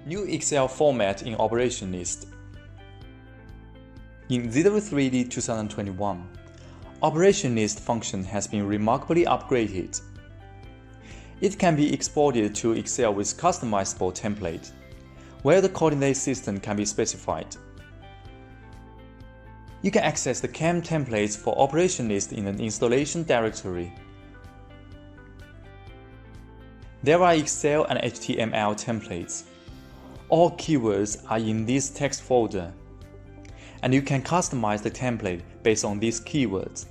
New Excel format in operation list. In ZW3D 2021, operation list function has been remarkably upgraded. It can be exported to Excel with customizable template, where the coordinate system can be specified. You can access the CAM templates for operation list in the installation directory. There are Excel and HTML templates. All keywords are in this text folder, and you can customize the template based on these keywords.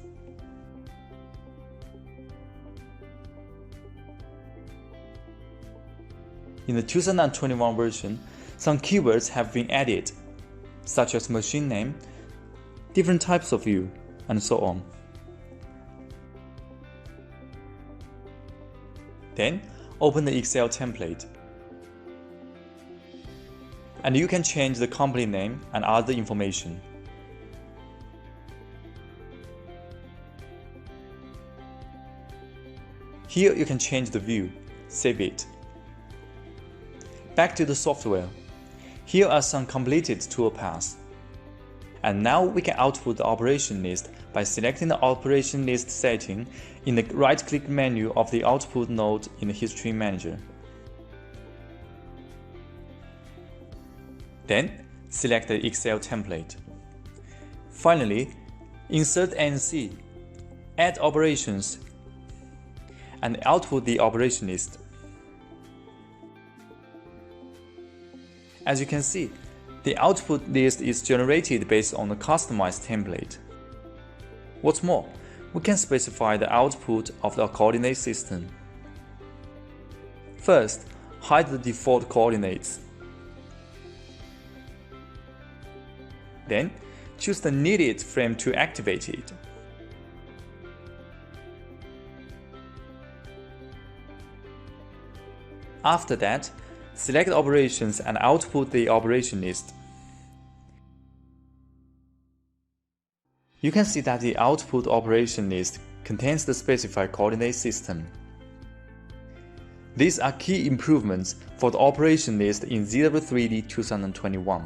In the 2021 version, some keywords have been added, such as machine name, different types of view, and so on. Then, open the Excel template. And you can change the company name and other information. Here you can change the view, save it. Back to the software. Here are some completed toolpaths. And now we can output the operation list by selecting the operation list setting in the right-click menu of the output node in the History Manager. Then, select the Excel template. Finally, insert NC, add operations, and output the operation list. As you can see, the output list is generated based on the customized template. What's more, we can specify the output of the coordinate system. First, hide the default coordinates. Then, choose the needed frame to activate it. After that, select operations and output the operation list. You can see that the output operation list contains the specified coordinate system. These are key improvements for the operation list in ZW3D 2021.